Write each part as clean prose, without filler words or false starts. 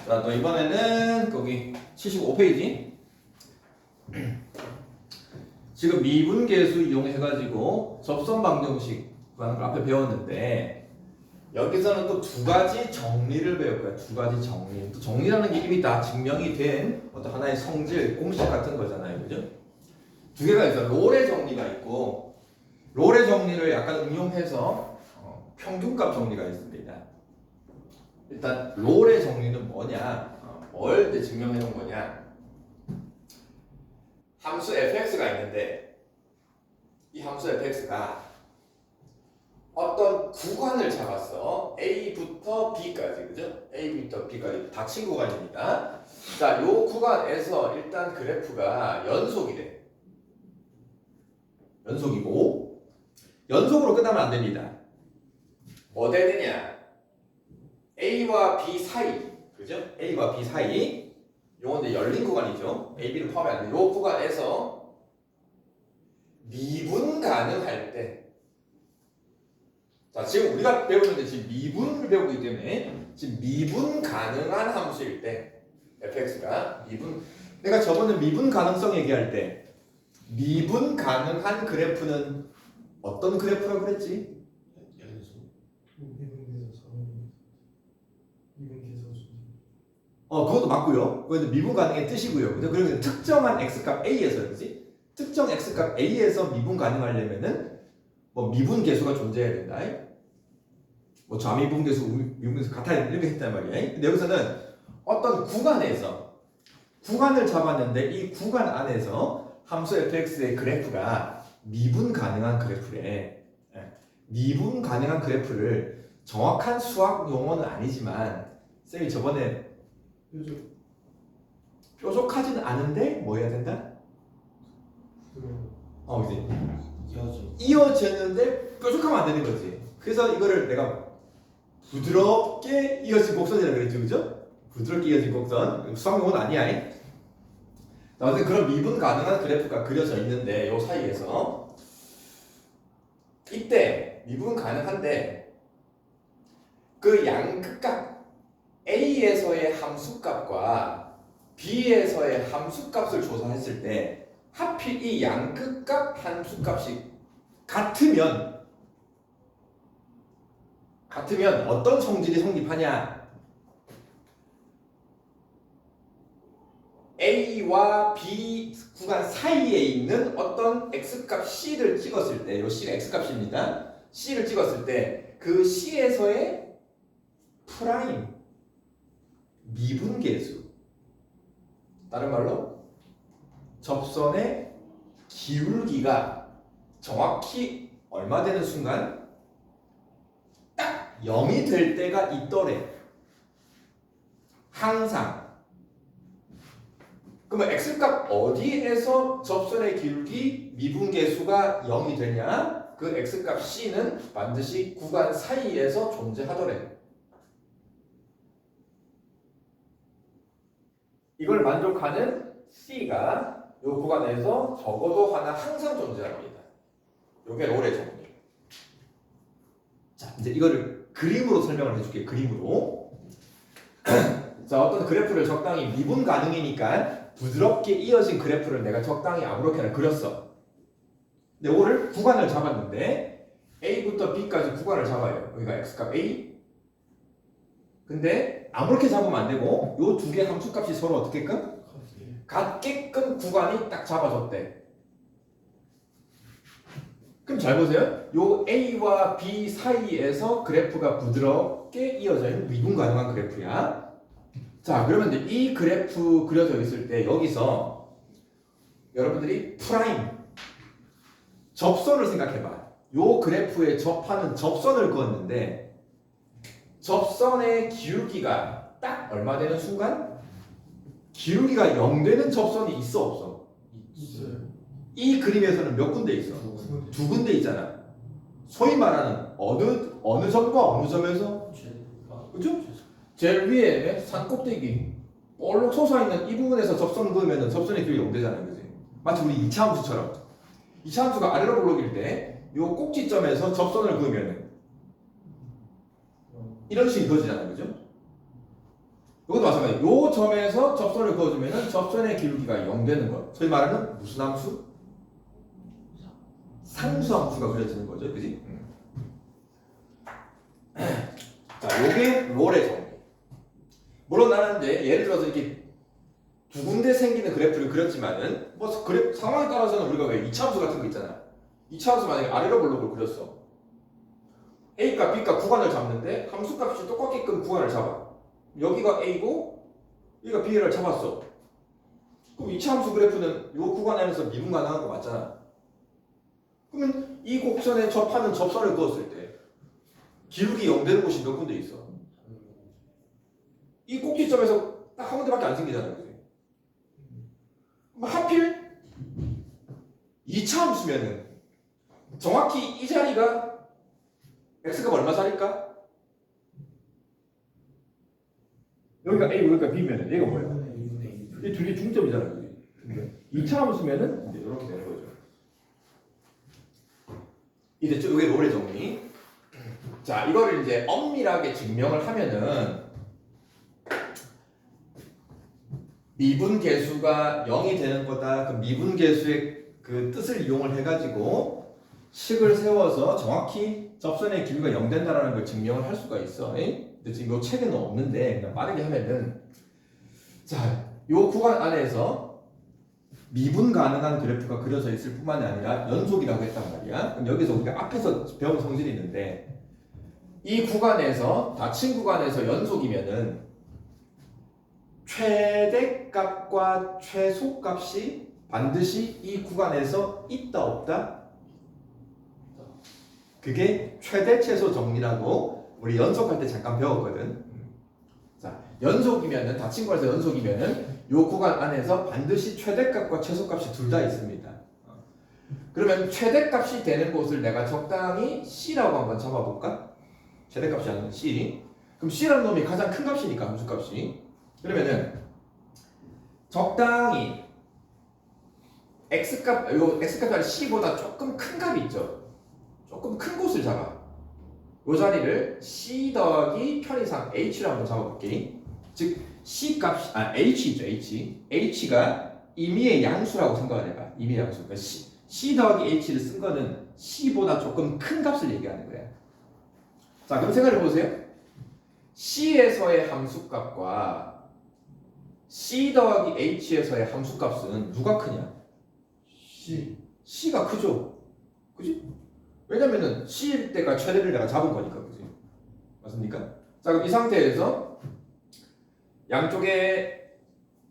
자, 또 이번에는 거기 75페이지. 지금 미분계수 이용해가지고 접선 방정식이라는 걸 앞에 배웠는데 여기서는 또 두 가지 정리를 배울 거야. 두 가지 정리. 또 정리라는 게 이미 다 증명이 된 어떤 하나의 성질, 공식 같은 거잖아요. 그죠? 두 개가 있어. 롤의 정리가 있고 롤의 정리를 약간 응용해서 평균값 정리가 있습니다. 일단 롤의 정리는 뭐냐? 뭘 이제 증명해 놓은 거냐? 함수 fx가 있는데 이 함수 fx가 어떤 구간을 잡았어. A부터 B까지, 그죠? A부터 B까지 닫힌 구간입니다. 자, 요 구간에서 일단 그래프가 연속이 돼. 연속이고 연속으로 끝나면 안 됩니다. 뭐 돼야 되냐? A와 B 사이, 그죠? A와 B 사이, 요건 이제 열린 구간이죠. A, B를 포함해 안 돼. 요 구간에서 미분 가능할 때, 자, 지금 우리가 배우는데 지금 미분을 배우고 있기 때문에 지금 미분 가능한 함수일 때 fx가 미분, 내가 저번에 미분 가능성 얘기할 때 미분 가능한 그래프는 어떤 그래프라고 그랬지? 그것도 맞고요. 그것도 미분 가능의 뜻이고요. 그러면 특정한 x값 a에서, 그렇지? 특정 x값 a에서 미분 가능하려면은 뭐 미분 계수가 존재해야 된다. 뭐 좌미분 계수, 미분 계수 같아야 이렇게 했단 말이야. 근데 여기서는 어떤 구간에서 구간을 잡았는데 이 구간 안에서 함수 fx의 그래프가 미분 가능한 그래프래. 미분 가능한 그래프를 정확한 수학 용어는 아니지만 쌤이 저번에 뾰족하지는 않은데 뭐 해야 된다? 이제 이어졌는데 뾰족하면 안 되는 거지. 그래서 이거를 내가 부드럽게 이어진 곡선이라고 그랬죠, 그죠? 부드럽게 이어진 곡선. 수학 용어는 아니야. 아무튼 그런 미분 가능한 그래프가 그려져 있는데 요 사이에서 이때 미분 가능한데 그 양극값 A에서의 함수값과 B에서의 함수값을 조사했을 때 하필 이 양극값 함수값이 같으면 어떤 성질이 성립하냐? A와 B 구간 사이에 있는 어떤 x값 C를 찍었을 때, 이 C가 x값입니다. C를 찍었을 때 그 C에서의 프라임 미분계수, 다른 말로 접선의 기울기가 정확히 얼마 되는 순간 딱 0이 될 때가 있더래. 항상. 그러면 x값 어디에서 접선의 기울기 미분계수가 0이 되냐? 그 x값 c는 반드시 구간 사이에서 존재하더래. 이걸 만족하는 c가 이 구간에서 적어도 하나 항상 존재합니다. 이게 롤의 정리. 자, 이제 이거를 그림으로 설명을 해줄게요. 그림으로. 자, 어떤 그래프를 적당히 미분 가능이니까 부드럽게 이어진 그래프를 내가 적당히 아무렇게나 그렸어. 근데 이거를 구간을 잡았는데 A부터 B까지 구간을 잡아요. 여기가 x값 A. 근데 아무렇게 잡으면 안 되고 요 두 개 함수값이 서로 어떻게끔? 같게끔 구간이 딱 잡아줬대. 그럼 잘 보세요. 요 A와 B 사이에서 그래프가 부드럽게 이어져 있는 미분 가능한 그래프야. 자, 그러면 이제 이 그래프 그려져 있을 때 여기서 여러분들이 프라임 접선을 생각해봐. 요 그래프에 접하는 접선을 그었는데 접선의 기울기가 딱 얼마 되는 순간 기울기가 0 되는 접선이 있어 없어? 있어요. 이 그림에서는 몇 군데 있어? 두 군데 있잖아. 소위 말하는 어느 점과 어느 점에서, 그죠? 제일 위에 산 꼭대기 볼록 솟아있는 이 부분에서 접선 그으면 접선의 기울기가 0 되잖아요, 그지? 마치 우리 2차 함수처럼 2차 함수가 아래로 볼록일 때 이 꼭지점에서 접선을 그으면 이런 식이 그어지잖아요, 그죠? 이것도 마찬가지. 요 점에서 접선을 그어주면은 접선의 기울기가 0 되는 거. 소위 말하는 무슨 함수? 상수함수가 그려지는 거죠, 그지? 자, 요게 롤의 정리. 물론 나는 이제 예를 들어서 이렇게 두 군데 생기는 그래프를 그렸지만은 뭐 상황에 따라서는 우리가 왜 이차함수 같은 거 있잖아. 이차함수 만약에 아래로 볼록을 그렸어. A값, B값 구간을 잡는데 함수값이 똑같게끔 구간을 잡아. 여기가 A고 여기가 B를 잡았어. 그럼 이차함수 그래프는 이 구간 안에서 미분 가능한 거 맞잖아. 그러면 이 곡선에 접하는 접선을 그었을 때 기울기 0 되는 곳이 몇 군데 있어? 이 꼭지점에서 딱 한 군데밖에 안 생기잖아, 그지? 하필 2차 함수면은 정확히 이 자리가 x가 얼마 자리일까? 여기가 a, 여기가 b면은 얘가 뭐야? 이 둘이 중점이잖아, 그지? 2차 함수면은 이제 이렇게 되는 거죠. 이제 이게 롤의 정리. 자, 이거를 이제 엄밀하게 증명을 하면은 미분 계수가 0이 되는 거다. 그 미분 계수의 그 뜻을 이용을 해가지고 식을 세워서 정확히 접선의 기울기가 0 된다라는 걸 증명을 할 수가 있어. 근데 지금 이 책에는 없는데 그냥 빠르게 하면은 자, 요 구간 안에서 미분 가능한 그래프가 그려져 있을 뿐만이 아니라 연속이라고 했단 말이야. 그럼 여기서 우리가 앞에서 배운 성질이 있는데 이 구간에서 닫힌 구간에서 연속이면은 최대값과 최소값이 반드시 이 구간에서 있다 없다? 그게 최대 최소 정리라고 우리 연속할 때 잠깐 배웠거든. 자, 연속이면은 닫힌 구간에서 연속이면은 요 구간 안에서 반드시 최대값과 최소값이 둘 다 있습니다. 그러면 최대값이 되는 곳을 내가 적당히 C라고 한번 잡아볼까? 최대값이 아닌 C. 그럼 C라는 놈이 가장 큰 값이니까 함수값이. 그러면은 적당히 x값, 요 x값이 아니라 c보다 조금 큰 값이 있죠. 조금 큰 곳을 잡아. 요 자리를 c 더하기 편의상 h를 한번 잡아볼게. 즉 c 값이 h 있죠, h. h가 임의의 양수라고 생각을 해봐. 임의의 양수. 그러니까 c 더하기 h를 쓴 거는 c보다 조금 큰 값을 얘기하는 거야. 자, 그럼 생각해 보세요. c에서의 함수값과 C 더하기 H에서의 함수값은 누가 크냐? C가 크죠. 그지? 왜냐면은 C일 때가 최대를 내가 잡은 거니까, 그지? 맞습니까? 자, 그럼 이 상태에서 양쪽에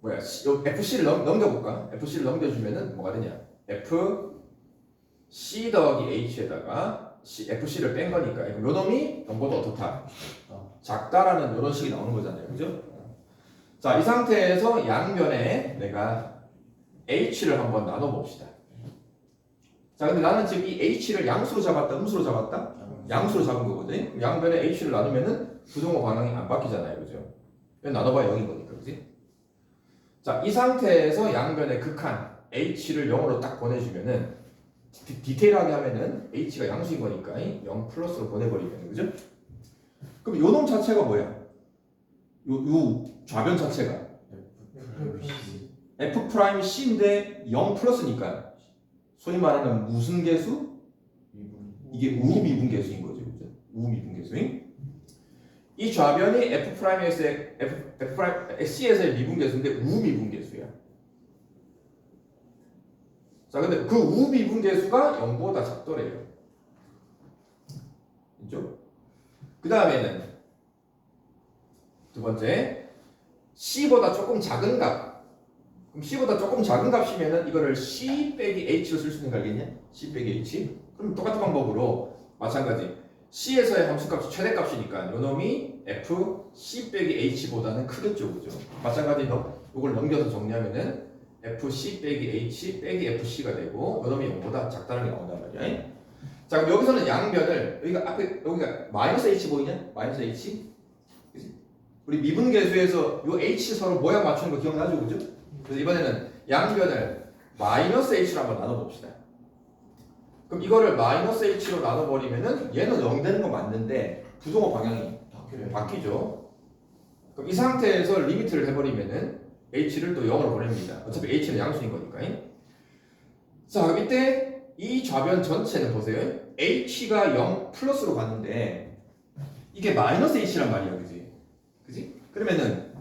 뭐야? FC를 넘겨볼까? FC를 넘겨주면은 뭐가 되냐? FC 더하기 H에다가 FC를 뺀 거니까 요 놈이 0보다 어떻다? 작다라는 이런 식이 나오는 거잖아요, 그죠? 자, 이 상태에서 양변에 내가 h를 한번 나눠봅시다. 자, 근데 나는 지금 이 h를 양수로 잡았다, 음수로 잡았다? 양수로 잡은 거거든. 양변에 h를 나누면은 부동호 방향이 안 바뀌잖아요, 그죠? 나눠봐야 0인 거니까, 그지? 자, 이 상태에서 양변의 극한 h를 0으로 딱 보내주면은 디테일하게 하면은 h가 양수인 거니까 0 플러스로 보내버리면, 그죠? 그럼 요 놈 자체가 뭐야? 요 좌변 자체가 F'C인데 0 플러스니까 소위 말하는 무슨 계수? 이게 우미분 계수인 거죠, 그죠? 우미분 계수인. 이 좌변이 F'S의 C에서의 미분 계수인데 우미분 계수야. 자, 근데 그 우미분 계수가 0보다 작더래요. 그죠? 그 다음에는 두 번째, C보다 조금 작은 값. 그럼 C보다 조금 작은 값이면은 이거를 C 빼기 H로 쓸 수 있는 거 알겠냐? C 빼기 H. 그럼 똑같은 방법으로 마찬가지. C에서의 함수값이 최대값이니까 요 놈이 F C 빼기 H보다는 크겠죠, 그죠? 마찬가지 이걸 넘겨서 정리하면은 F C 빼기 H 빼기 FC가 되고 요 놈이 0보다 작다는 게 나온단 말이야. 자, 그럼 여기서는 양변을 여기가 마이너스 H 보이냐? 마이너스 H. 우리 미분계수에서 요 H 서로 모양 맞추는 거 기억나죠? 그죠? 그래서 이번에는 양변을 마이너스 H로 한번 나눠봅시다. 그럼 이거를 마이너스 H로 나눠버리면은 얘는 0 되는 거 맞는데 부동호 방향이 바뀌죠. 그럼 이 상태에서 리미트를 해버리면은 h를 또 0으로 보냅니다. 어차피 h는 양수인 거니까. 자, 그럼 이때 이 좌변 전체는 보세요. h가 0 플러스로 갔는데 이게 마이너스 h란 말이야, 그지? 그지? 그러면은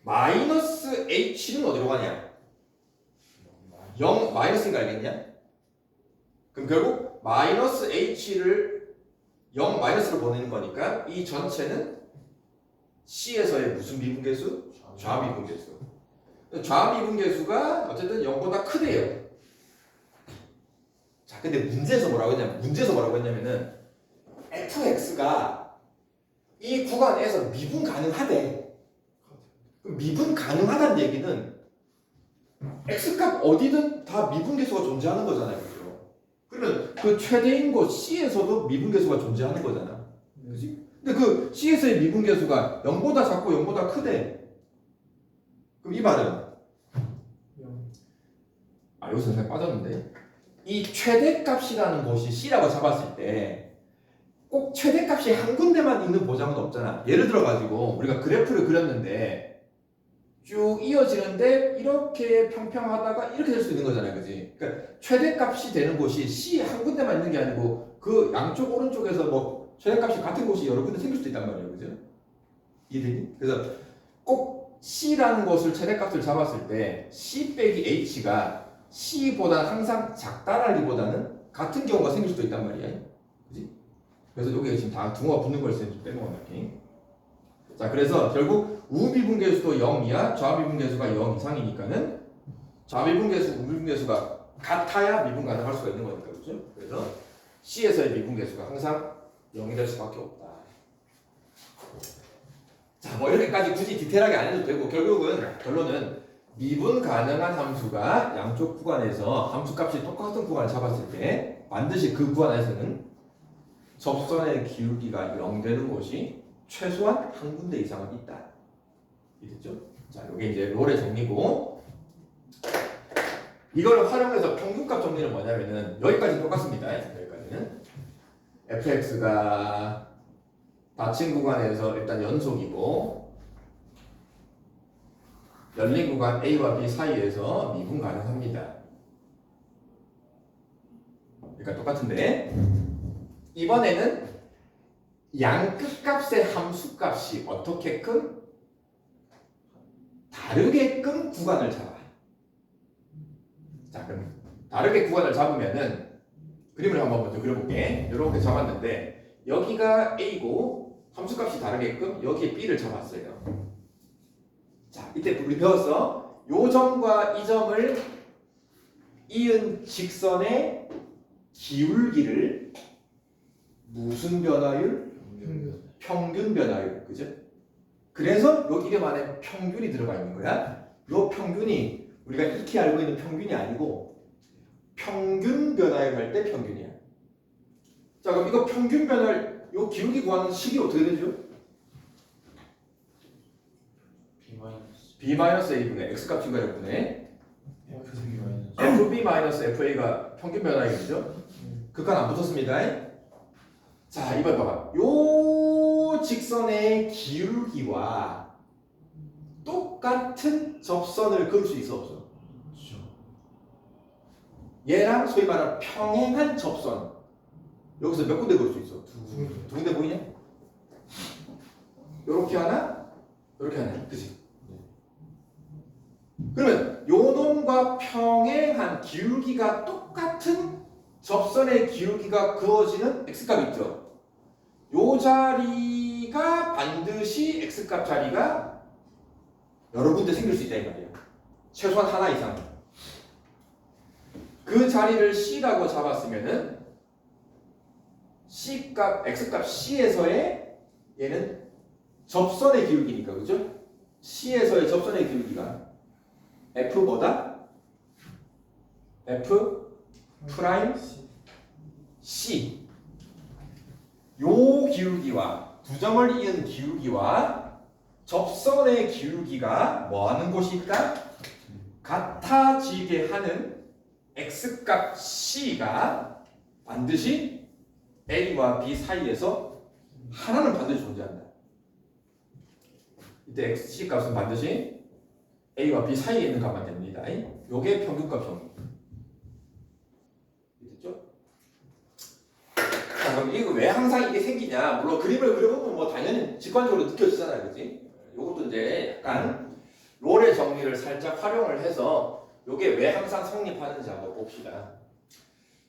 마이너스 h는 어디로 가냐? 0 마이너스인 거 알겠냐? 그럼 결국 마이너스 h를 0 마이너스로 보내는 거니까 이 전체는 C에서의 무슨 미분계수? 좌미분계수. 좌미분계수가 어쨌든 0보다 크대요. 자, 근데 문제에서 뭐라고 했냐면은 fx가 이 구간에서 미분 가능하대. 그럼 미분 가능하다는 얘기는 x값 어디든 다 미분계수가 존재하는 거잖아요. 그죠? 그러면 그 최대인 곳 C에서도 미분계수가 존재하는 거잖아. 그지? 근데 그 C에서의 미분계수가 0보다 작고 0보다 크대. 그럼 이 말은 여기서 잠깐 빠졌는데 이 최대값이라는 곳이 C라고 잡았을 때 꼭 최대값이 한 군데만 있는 보장은 없잖아. 예를 들어 가지고 우리가 그래프를 그렸는데 쭉 이어지는데 이렇게 평평하다가 이렇게 될 수 있는 거잖아요. 그지? 그러니까 최대값이 되는 곳이 C 한 군데만 있는 게 아니고 그 양쪽 오른쪽에서 뭐 최대값이 같은 곳이 여러 군데 생길 수도 있단 말이에요. 그죠? 이해되니? 그래서 꼭 C라는 곳을 최대값을 잡았을 때 C 빼기 H가 C보다 항상 작다라기보다는 같은 경우가 생길 수도 있단 말이야. 그지? 그래서 여기에 지금 다 둥어가 붙는 걸 좀 빼먹어놨기. 자, 그래서 결국 우미분계수도 0이야, 좌미분계수가 0 이상이니까는 좌미분계수, 우미분계수가 같아야 미분 가능할 수가 있는 거니까, 그죠? 그래서 C에서의 미분계수가 항상 0이 될 수밖에 없다. 자, 뭐 이렇게까지 굳이 디테일하게 안 해도 되고 결론은 미분 가능한 함수가 양쪽 구간에서 함수값이 똑같은 구간을 잡았을 때 반드시 그 구간에서는 접선의 기울기가 0 되는 곳이 최소한 한 군데 이상은 있다. 이랬죠? 자, 이게 이제 롤의 정리고 이걸 활용해서 평균값 정리는 뭐냐면은 여기까지 똑같습니다. 여기까지는 fx가 닫힌 구간에서 일단 연속이고 열린 구간 A와 B 사이에서 미분 가능합니다. 그러니까 똑같은데 이번에는 양 끝값의 함수값이 어떻게끔 다르게끔 구간을 잡아. 자, 그럼 다르게 구간을 잡으면은 그림을 한번 먼저 그려볼게. 이렇게 잡았는데 여기가 A고 함수값이 다르게끔 여기에 B를 잡았어요. 자, 이때 우리 배웠어. 요 점과 이 점을 이은 직선의 기울기를 무슨 변화율? 평균 변화율. 그죠? 그래서 여기 이름 안에 평균이 들어가 있는 거야. 요 평균이 우리가 익히 알고 있는 평균이 아니고 평균 변화율 할 때 평균이야. 자, 그럼 이거 평균 변화율 요 기울기 구하는 식이 어떻게 되죠? B-A분의 X값 증가율분의 FB-FA가 평균 변화율이죠? 극한 안 붙었습니다. 자, 이번 봐봐. 요 직선의 기울기와 똑같은 접선을 그을 수 있어 없어? 얘랑 소위 말하는 평행한 접선 여기서 몇 군데 그을 수 있어? 두 군데 보이냐? 요렇게 하나, 요렇게 하나, 그치? 그러면 요 놈과 평행한 기울기가 똑같은 접선의 기울기가 그어지는 x값 있죠? 요 자리가 반드시 x값 자리가 여러 군데 생길 수 있다 이 말이야. 최소한 하나 이상. 그 자리를 C라고 잡았으면은 C값, x값 C에서의 얘는 접선의 기울기니까, 그죠? C에서의 접선의 기울기가 F보다 F 프라임 C 요 기울기와 두 점을 이은 기울기와 접선의 기울기가 뭐 하는 곳이 있다? 같아지게 하는 X값 C가 반드시 A와 B 사이에서 하나는 반드시 존재한다. 이때 x 값은 반드시 a와 b 사이에 있는 값만 됩니다. 요게 평균값 정리. 됐죠? 자, 그럼 이거 왜 항상 이게 생기냐? 물론 그림을 그려보면 뭐 당연히 직관적으로 느껴지잖아요, 그렇지? 요것도 이제 약간 롤의 정리를 살짝 활용을 해서 요게 왜 항상 성립하는지 한번 봅시다.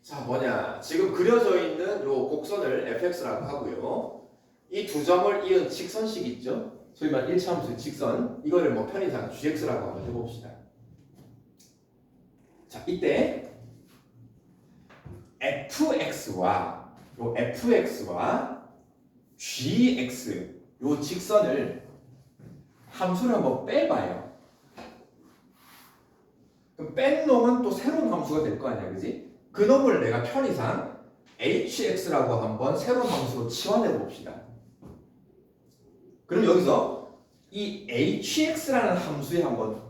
자, 뭐냐? 지금 그려져 있는 요 곡선을 fx라고 하고요. 이 두 점을 이은 직선식 있죠? 소위 말 1차 함수의 직선, 이거를 뭐 편의상 gx라고 한번 해봅시다. 자, 이때 fx와 gx 요 직선을 함수를 한번 빼봐요. 그럼 뺀 놈은 또 새로운 함수가 될 거 아니야, 그지? 그 놈을 내가 편의상 hx라고 한번 새로운 함수로 치환해 봅시다. 그럼 여기서 이 hx라는 함수를 한번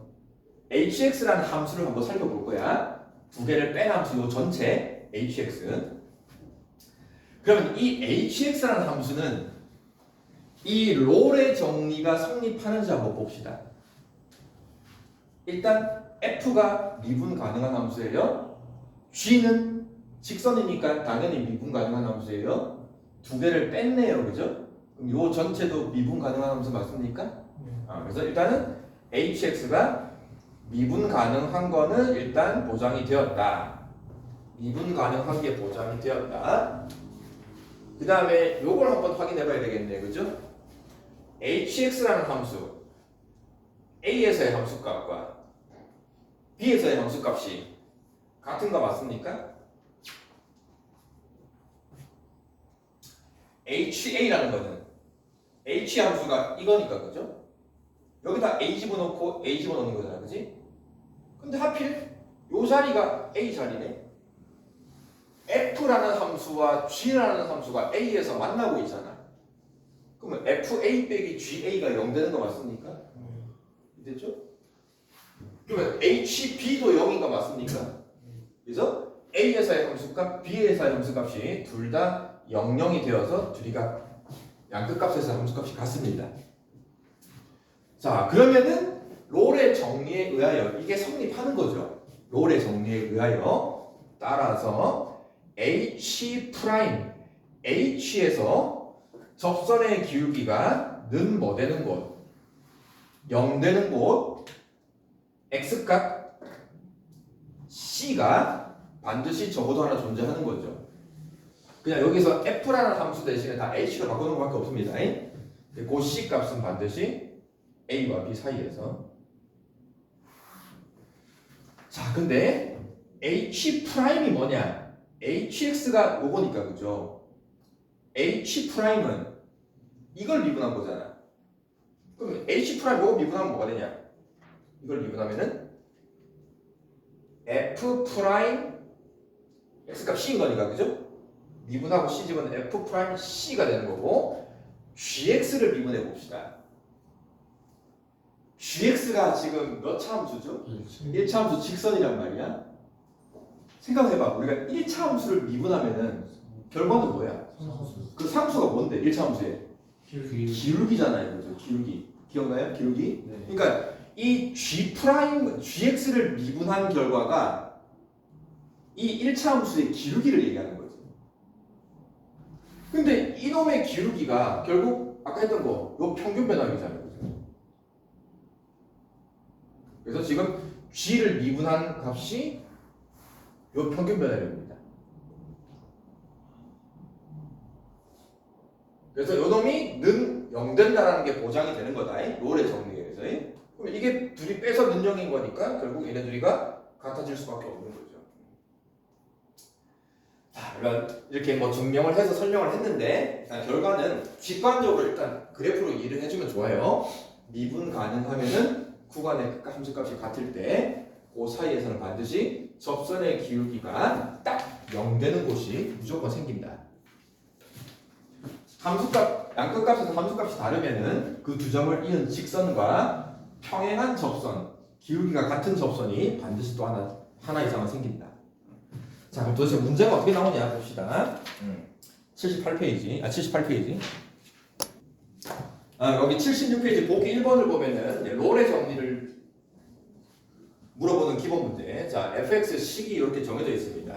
살펴볼 거야. 두 개를 뺀 함수 요 전체 hx. 그러면 이 hx라는 함수는 이 롤의 정리가 성립하는지 한번 봅시다. 일단 f가 미분 가능한 함수예요. g는 직선이니까 당연히 미분 가능한 함수예요. 두 개를 뺐네요, 그죠? 그럼 요 전체도 미분 가능한 함수 맞습니까? 그래서 일단은 hx가 미분 가능한 거는 일단 보장이 되었다. 미분 가능한 게 보장이 되었다. 그 다음에 요걸 한번 확인해 봐야 되겠네, 그죠? hx라는 함수 a에서의 함수값과 b에서의 함수값이 같은 거 맞습니까? ha라는 거는 h 함수가 이거니까, 그죠? 여기다 a 집어넣고 a 집어넣는 거잖아, 그지? 근데 하필 요 자리가 a 자리네. f라는 함수와 g라는 함수가 a에서 만나고 있잖아. 그러면 fa 빼기 ga가 0 되는 거 맞습니까? 됐죠? 그러면 hb도 0인 거 맞습니까? 그래서 a에서의 함수값, b에서의 함수값이 둘 다 0,0이 되어서 둘이가 양끝값에서 함수값이 같습니다. 자, 그러면은 롤의 정리에 의하여 이게 성립하는 거죠. 롤의 정리에 의하여 따라서 h'에서 접선의 기울기가 는 뭐 되는 곳? 0 되는 곳 x값 c가 반드시 적어도 하나 존재하는 거죠. 그냥 여기서 f라는 함수 대신에 다 h로 바꾸는 것밖에 없습니다. 그 c 값은 반드시 a와 b 사이에서. 자, 근데 h'이 뭐냐? hx가 요거니까, 그죠? h'은 이걸 미분한 거잖아. 그럼 h' 요거 미분하면 뭐가 되냐? 이걸 미분하면은 f' x값 c인 거니까, 그죠? 미분하고 c 집은 f' c가 되는 거고, gx를 미분해 봅시다. gx가 지금 몇 차 함수죠? 1차 함수 직선이란 말이야. 생각해봐. 우리가 1차 함수를 미분하면은 결과는 뭐야? 그 상수가 뭔데? 1차 함수에 기울기잖아요, 그죠? 기울기. 기억나요? 기울기? 네. 그러니까 이 gx를 미분한 결과가 이 1차 함수의 기울기를 얘기하는 거지. 근데 이놈의 기울기가 결국 아까 했던 거, 요 평균 변화이잖아요, 그죠? 그래서 지금 g를 미분한 값이 요 평균 변화량입니다. 그래서 요 놈이 는 0 된다라는 게 보장이 되는 거다. 롤의 정리에 의해서. 그럼 이게 둘이 빼서 는 0인 거니까 결국 얘네 둘이가 같아질 수밖에 없는 거죠. 자, 그러면 이렇게 뭐 증명을 해서 설명을 했는데 일단 결과는 직관적으로 일단 그래프로 이해를 해주면 좋아요. 미분 가능하면은 구간의 함수값이 같을 때 그 사이에서는 반드시 접선의 기울기가 딱 0 되는 곳이 무조건 생긴다. 함수값, 양끝값에서 함수값이 다르면은 그 두 점을 이은 직선과 평행한 접선, 기울기가 같은 접선이 반드시 또 하나 이상은 생긴다. 자, 그럼 도대체 문제가 어떻게 나오냐 봅시다. 78페이지. 여기 76페이지 보기 1번을 보면은 롤의 정리를 물어보는 기본 문제. 자, fx 식이 이렇게 정해져 있습니다.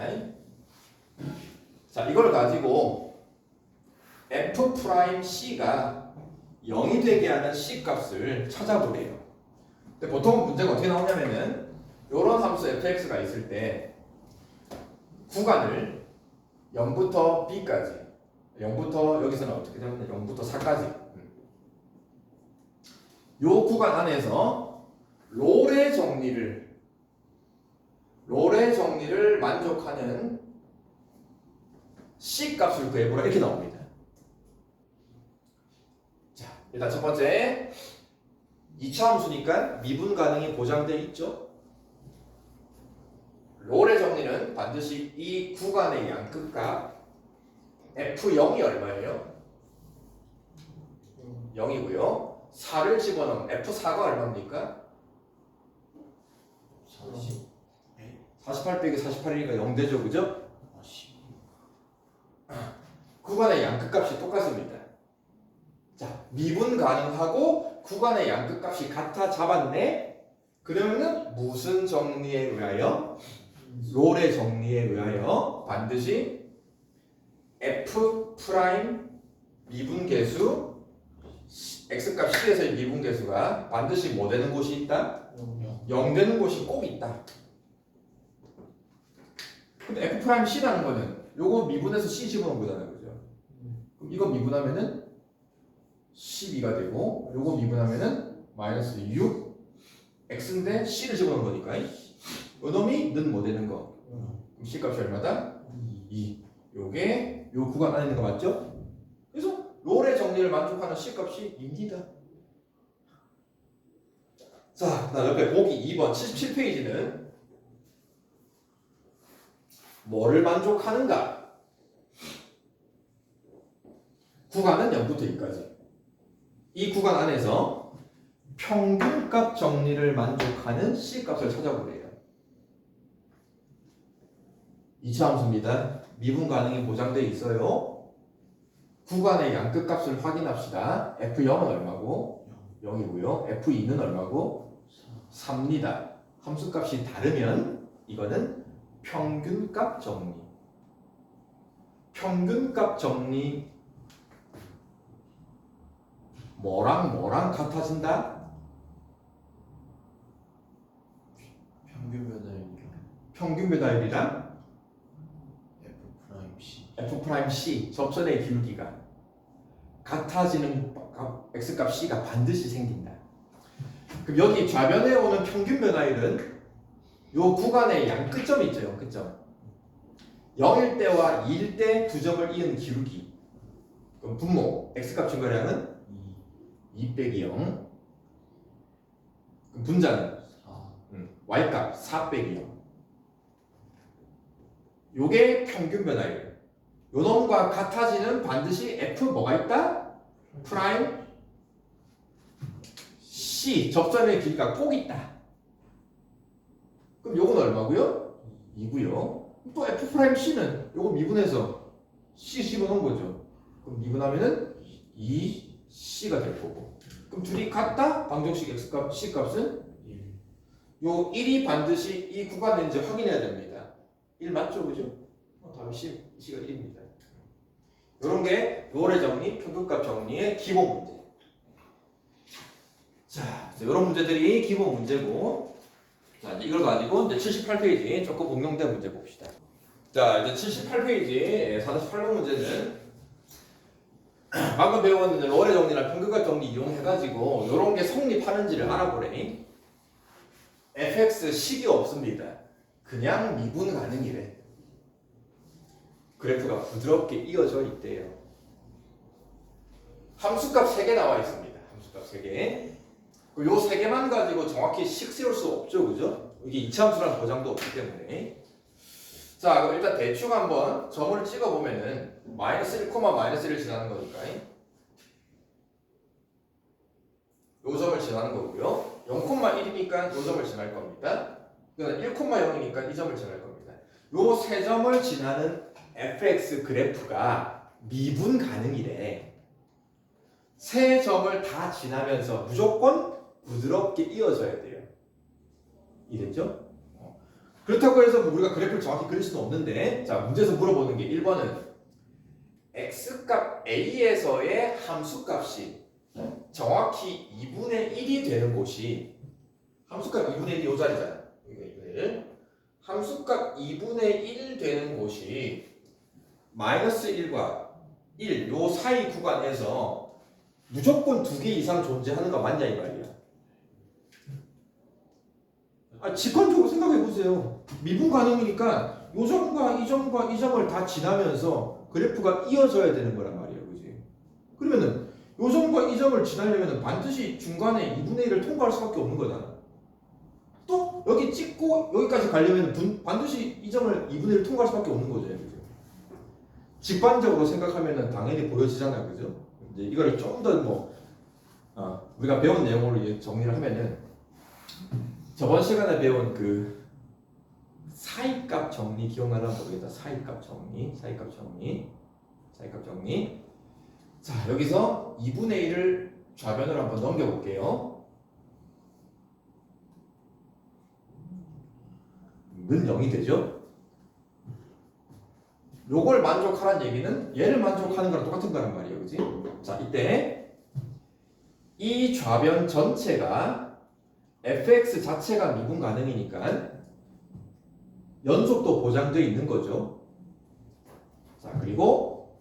자, 이걸 가지고 f'c가 0이 되게 하는 c 값을 찾아보래요. 근데 보통 문제가 어떻게 나오냐면은 이런 함수 fx가 있을 때 구간을 0부터 b까지 0부터 여기서는 어떻게 되면 0부터 4까지 요 구간 안에서 롤의 정리를 만족하는 c 값을 구해보라 이렇게 나옵니다. 자, 일단 첫 번째 2차 함수니까 미분 가능이 보장되어 있죠. 롤의 정리는 반드시 이 구간의 양끝값 f0이 얼마예요? 0이고요. 4를 집어넣으면 f4가 얼마입니까? 48 빼기 48이니까 0되죠, 그죠? 구간의 양끝값이 똑같습니다. 자, 미분 가능하고 구간의 양끝값이 같아 잡았네? 그러면은 무슨 정리에 의하여? 롤의 정리에 의하여 반드시 f 프라임 미분계수 x값 c에서의 미분계수가 반드시 뭐 되는 곳이 있다? 0 되는 곳이 꼭 있다. 근데 f 프라임 c라는 거는 요거 미분해서 c 집어넣은 거잖아요, 그죠? 그럼 이거 미분하면은 12가 되고 요거 미분하면은 마이너스 6 x인데 c를 집어넣은 거니까 요 놈이 는 뭐 되는 거? 그럼 c 값이 얼마다? 2. 요게 요 구간 안에 있는 거 맞죠? 그래서 롤의 정리를 만족하는 c 값이 2입니다. 자, 그다음 옆에 보기 2번 77페이지는 뭐를 만족하는가? 구간은 0부터 2까지. 이 구간 안에서 평균값 정리를 만족하는 c 값을 찾아보래요. 2차 함수입니다. 미분 가능이 보장되어 있어요. 구간의 양끝값을 확인합시다. f0은 얼마고? 0이고요. f2는 얼마고? 3입니다. 함수값이 다르면 이거는 평균값 정리. 평균값 정리 뭐랑 같아진다? 평균 배달이랑 F'C 접선의 기울기가 같아지는 X값 C가 반드시 생긴다. 그럼 여기 좌변에 오는 평균 변화율은 요 구간의 양끝점이 있죠. 양끝점 0일 때와 2일 때 두 점을 이은 기울기. 그럼 분모 X값 증가량은 2 빼기 0. 그럼 분자는 Y값 4 빼기 0. 요게 평균 변화율. 요 놈과 같아지는 반드시 F 뭐가 있다? 프라임 C 접선의 길이가 꼭 있다. 그럼 요건 얼마고요? 2고요. 또 F 프라임 C는 요거 미분해서 C 집어넣은 거죠. 그럼 미분하면은 2C가 될 거고. 그럼 둘이 같다? 방정식 X값 C값은 1. 요 1이 반드시 이 구간에 이제 확인해야 됩니다. 1 맞죠? 그죠? 다음 C가 1입니다. 요런 게 롤의 정리, 평균값 정리의 기본 문제. 자, 이런 문제들이 기본 문제고, 자, 이제 이걸 가지고 이제 78페이지 조금 응용된 문제 봅시다. 자, 이제 78페이지 48번 문제는 방금 배웠는데 롤의 정리랑 평균값 정리 이용해가지고 이런 게 성립하는지를 알아보래. fx 식이 없습니다. 그냥 미분 가능이래. 그래프가 부드럽게 이어져 있대요. 함수값 3개 나와 있습니다. 함수값 3개. 요 3개만 가지고 정확히 식 세울 수 없죠, 그죠? 이게 이차함수라는 보장도 없기 때문에. 자, 그럼 일단 대충 한번 점을 찍어보면은 마이너스 1, 마이너스 1을 지나는 거니까 요 점을 지나는 거고요. 0,1이니까 요 점을 지날 겁니다. 1,0이니까 이 점을 지날 겁니다. 요 세 점을 지나는 fx 그래프가 미분 가능이래. 세 점을 다 지나면서 무조건 부드럽게 이어져야 돼요. 이랬죠? 그렇다고 해서 뭐 우리가 그래프를 정확히 그릴 수는 없는데, 자, 문제에서 물어보는 게 1번은 x값 a에서의 함수값이 정확히 2분의 1이 되는 곳이, 함수값 2분의 1이 이 자리잖아. 이거 2분의 1. 함수값 2분의 1 되는 곳이 마이너스 1과 1, 요 사이 구간에서 무조건 2개 이상 존재하는 거 맞냐 이 말이야. 직관적으로 생각해 보세요. 미분 가능이니까 요 점과 이 점과 이 점을 다 지나면서 그래프가 이어져야 되는 거란 말이에요. 그지? 그러면은 요 점과 이 점을 지나려면 반드시 중간에 2분의 1을 통과할 수밖에 없는 거잖아. 또 여기 찍고 여기까지 가려면 반드시 이 점을 2분의 1을 통과할 수밖에 없는 거죠. 그죠? 직관적으로 생각하면은 당연히 보여지잖아요. 그죠? 이제 이거를 좀 더 뭐 우리가 배운 내용으로 정리를 하면은 저번 시간에 배운 그 사이값 정리 기억나나 모르겠다. 사이값 정리. 자, 여기서 2분의 1을 좌변으로 한번 넘겨볼게요. 는 0이 되죠? 요걸 만족하라는 얘기는 얘를 만족하는 거랑 똑같은 거란 말이에요. 그지? 자, 이때 이 좌변 전체가 fx 자체가 미분 가능이니까 연속도 보장되어 있는 거죠. 자, 그리고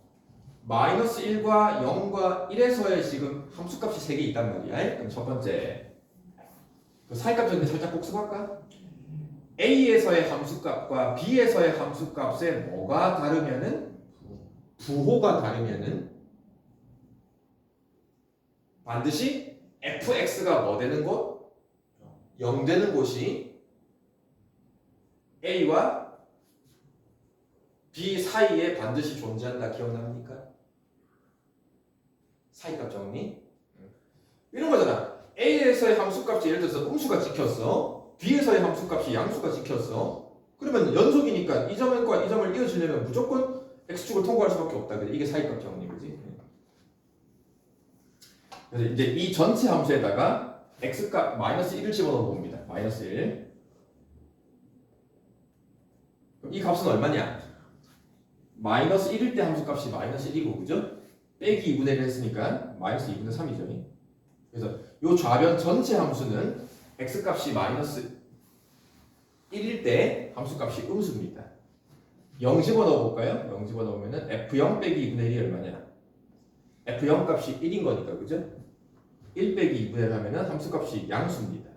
마이너스 1과 0과 1에서의 지금 함수값이 3개 있단 말이야. 그럼 첫 번째 그 사이값 정리 살짝 복습할까? A에서의 함수값과 B에서의 함수값에 뭐가 다르면은 부호가 다르면은 반드시 fx가 뭐 되는 곳? 0 되는 곳이 A와 B 사이에 반드시 존재한다. 기억납니까? 사이값 정리. 이런 거잖아. A에서의 함수값이 예를 들어서 음수가 찍혔어. B에서의 함수값이 양수가 찍혔어. 그러면 연속이니까 이 점과 이 점을 이어지려면 무조건 X축을 통과할 수밖에 없다. 이게 사이값 정리, 그지? 그래서 이제 이 전체 함수에다가 X값 마이너스 1을 집어넣어 봅니다. 마이너스 1. 그럼 이 값은 얼마냐? 마이너스 1일 때 함수값이 마이너스 1이고, 그죠? 빼기 2분의 1 했으니까 마이너스 2분의 3이죠. 그래서 이 좌변 전체 함수는 x값이 마이너스 1일 때 함수값이 음수입니다. 0 집어넣어 볼까요? 0 집어넣으면 f0 빼기 2분의 1이 얼마냐? f0 값이 1인 거니까, 그죠? 1 빼기 2분의 1 하면 함수값이 양수입니다.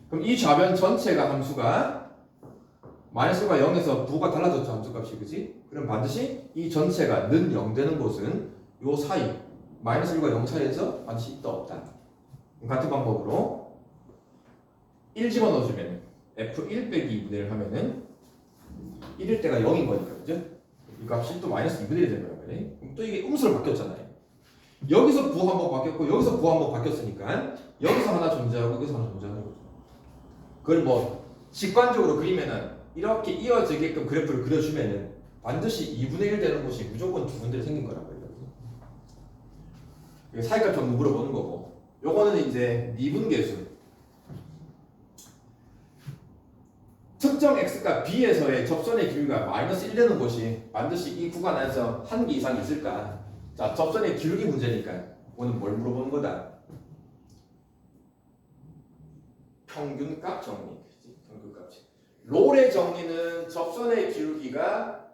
그럼 이 좌변 전체가 함수가 마이너스 1과 0에서 부호가 달라졌죠. 함수값이, 그지? 그럼 반드시 이 전체가 는 0 되는 곳은 요 사이 마이너스 1과 0 사이에서 반드시 있다 없다. 같은 방법으로 1 집어넣어주면 f1 빼기 2분의 1 하면은 1일 때가 0인 거니까, 그죠? 이 값이 또 마이너스 2분의 1이 된 거란 말이에요. 그럼 또 이게 음수로 바뀌었잖아요. 여기서 부호 한번 바뀌었고 여기서 부호 한번 바뀌었으니까 여기서 하나 존재하고 여기서 하나 존재하는 거죠. 그걸 뭐 직관적으로 그리면은 이렇게 이어지게끔 그래프를 그려주면은 반드시 2분의 1 되는 곳이 무조건 두 군데 생긴 거란 말이에요. 사이값 정리 물어보는 거고, 요거는 이제 미분계수. 특정 x값 b에서의 접선의 길이가 마이너스 1 되는 곳이 반드시 이 구간 안에서 한 개 이상 있을까? 자, 접선의 기울기 문제니까 오늘 뭘 물어보는 거다? 평균값 정리. 평균값. 롤의 정리는 접선의 기울기가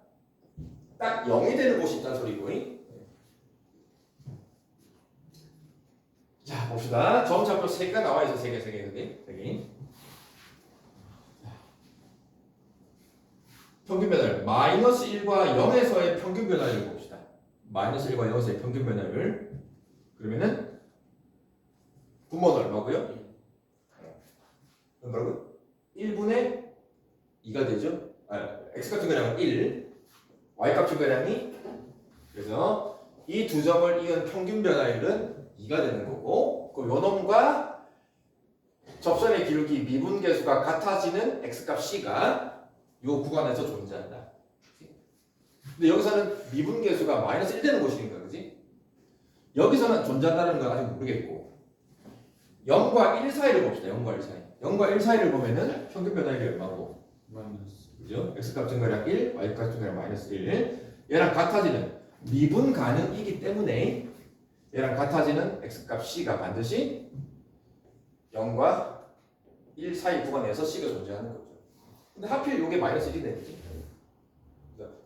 딱 0이 되는 곳이 있다는 소리고. 자, 봅시다. 점차표 3개가 나와 있어. 3개. 평균 변화율 마이너스 1과 0에서의 평균 변화율을 봅시다. 마이너스 1과 0에서의 평균 변화율. 그러면은 분모는 얼마고요? 뭐라고요? 1분의 2가 되죠? x값 증가량은 1, y값 증가량이, 그래서 이 두 점을 이은 평균 변화율은 2가 되는 거고, 그 요놈과 접선의 기울기 미분계수가 같아지는 x값 c가 요 구간에서 존재한다. 근데 여기서는 미분계수가 마이너스 1 되는 곳이니까, 그지? 여기서는 존재한다는 건 아직 모르겠고 0과 1 사이를 봅시다. 0과 1 사이. 0과 1 사이를 보면은 평균 변화율이 얼마고? 마이너스. 그죠? x값 증가량 1, y값 증가량 마이너스 1. 얘랑 같아지는 미분 가능이기 때문에 얘랑 같아지는 x값 c가 반드시 0과 1 사이 구간에서 c가 존재하는 거죠. 근데 하필 이게 마이너스 1이 되지.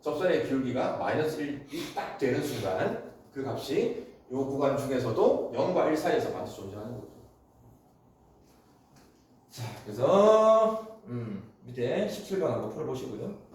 접선의 기울기가 마이너스 1이 딱 되는 순간 그 값이 이 구간 중에서도 0과 1 사이에서 반드시 존재하는 거죠. 자, 그래서 밑에 17번 한번 풀어보시고요.